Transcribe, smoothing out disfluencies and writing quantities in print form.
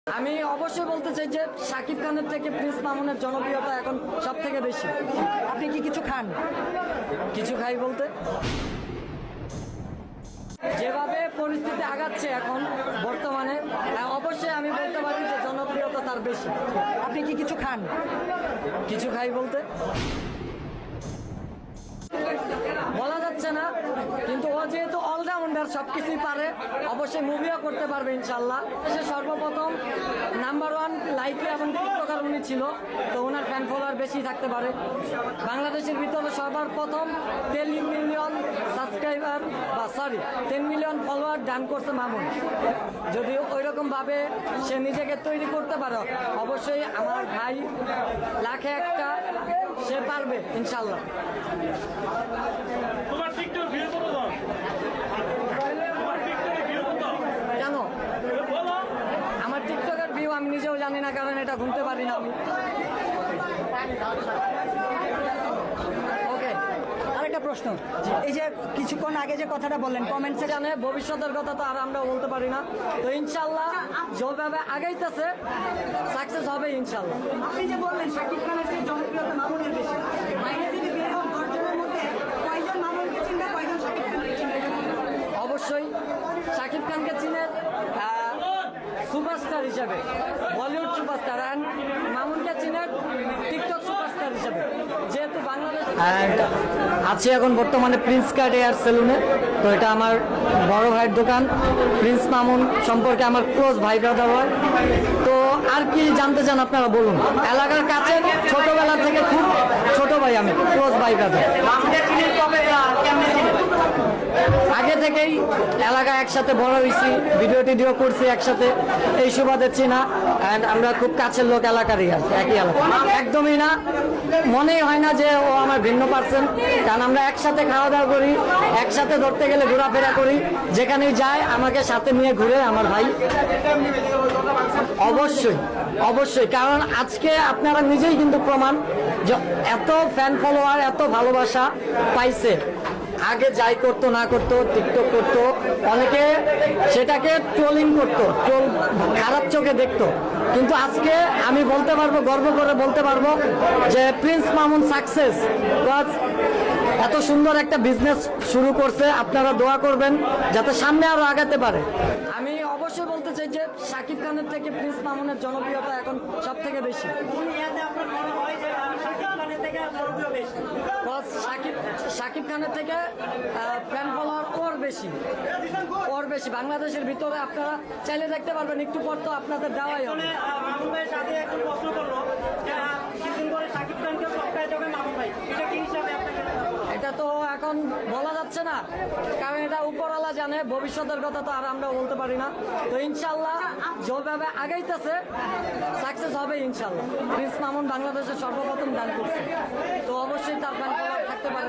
আমি অবশ্যই বলতে চাই যে শাকিব খানের থেকে প্রিন্স মামুনের জনপ্রিয়তা এখন সব থেকে বেশি। আপনি কি কিছু খান? কিছু খাই বলতে, যেভাবে পরিস্থিতি আগাচ্ছে এখন বর্তমানে, অবশ্যই আমি বলতে পারি যে জনপ্রিয়তা তার বেশি। আপনি কি কিছু খান? কিছু খাই বলতে বলা যাচ্ছে না, কিন্তু ও যেহেতু অলরাউন্ডার, সবকিছুই পারে, অবশ্যই মুভিও করতে পারবে ইনশাল্লাহ। সে সর্বপ্রথম নাম্বার 1 লাইকি এবং টিকটকার উনি ছিল, তো ওনার ফ্যান ফলোয়ার বেশি থাকতে পারে। বাংলাদেশের ভিতরে সবার প্রথম 10 মিলিয়ন সাবস্ক্রাইবার বা 10 মিলিয়ন ফলোয়ার দান করছে মামুন। যদি ওইরকম ভাবে সে নিজেকে তৈরি করতে পারে, অবশ্যই আমার ভাই লাখে একটা সে পারবে ইনশাল্লাহ। তোমার টিকটক ভিউ কত দাও? তোমার টিকটকে ভিউ কত? কেন বলো। আমার টিকটকের ভিউ আমি নিজেও জানি না, কারণ এটা ঘুমতে পারি না আমি। ওকে, আরেকটা প্রশ্ন, এই যে কিছুক্ষণ আগে যে কথাটা বললেন কমেন্টসে, জানে ভবিষ্যতের কথা তো আর আমরা বলতে পারি না, তো ইনশাল্লাহ যেভাবে আগাইতেছে সাকসেস হবে ইনশাল্লাহ। আপনি যে বললেন শাকিব খানের চেয়ে জনপ্রিয়তা মামুনের বেশি, বাইরে যদি বের হন 10 জনের মধ্যে কয়জন মামুনকে চিনবে, কয়জন শাকিব খানকে চিনবে? অবশ্যই শাকিব খানকে চিনে সুপারস্টার হিসেবে, বলিউড সুপারস্টার, অ্যান্ড মামুনকে চিনে টিকটক সুপারস্টার হিসেবে। যেহেতু বাংলাদেশ আছে এখন বর্তমানে প্রিন্স কাট এয়ার সেলুনে, তো এটা আমার বড় ভাইয়ের দোকান। প্রিন্স মামুন সম্পর্কে আমার ক্লোজ ভাই ব্রাদার হয়। তো আর কি জানতে চান আপনারা বলুন। এলাকার কাছে ছোটবেলা থেকে খুব ছোট ভাই, আমি ক্লোজ ভাই ব্রাদার। আগে থেকেই এলাকা একসাথে বড় হয়েছি, ভিডিও টিডিও করছি একসাথে, এই সুবাদে চিনা। অ্যান্ড আমরা খুব কাছের লোক এলাকারই আর কি, একই এলাকা। একদমই না, মনেই হয় না যে ও আমার ভিন্ন পার্সন, কারণ আমরা একসাথে খাওয়া দাওয়া করি, একসাথে ধরতে গেলে ঘোরাফেরা করি, যেখানেই যায় আমাকে সাথে নিয়ে ঘুরে আমার ভাই। অবশ্যই অবশ্যই, কারণ আজকে আপনারা নিজেই কিন্তু প্রমাণ যে এত ফ্যান ফলোয়ার, এত ভালোবাসা পাইছে। আগে যাই করতো না করতো, টিকটক করতো, অনেকে সেটাকে ট্রোলিং করতো, খারাপ চোখে দেখতো, কিন্তু আজকে আমি বলতে পারবো, গর্ব করে বলতে পারবো যে প্রিন্স মামুন সাকসেস। এত সুন্দর একটা বিজনেস শুরু করছে, আপনারা দোয়া করবেন যাতে সামনে আরো আগাতে পারে। আমি অবশ্যই বলতে চাই যে শাকিব খানের থেকে প্রিন্স মামুনের জনপ্রিয়তা এখন সব থেকে বেশি। শাকিব খানের থেকে ফ্যান ফলোয়ার ওর বেশি বাংলাদেশের ভিতরে। আপনারা চাইলে দেখতে পারবেন, একটু পর তো আপনাদের দেওয়াই হবে। মামুন ভাইয়ের সাথে একটু প্রশ্ন করলো যে কিছুদিন পরে শাকিব খানকে সপ্তাহে যাবে মামুন ভাই, এটা কি হিসাবে আপনাকে? এটা তো এখন বলা যাচ্ছে না, কারণ এটা উপরওয়ালা জানে, ভবিষ্যতের কথা তো আর আমরা বলতে পারি না। তো ইনশাল্লাহ যেভাবে আগাইতেছে সাকসেস হবে ইনশাল্লাহ। প্রিন্স মামুন বাংলাদেশের সর্বপ্রথম দান করছে, তো অবশ্যই তার ফ্যান ফলোয়ার থাকতে পারে।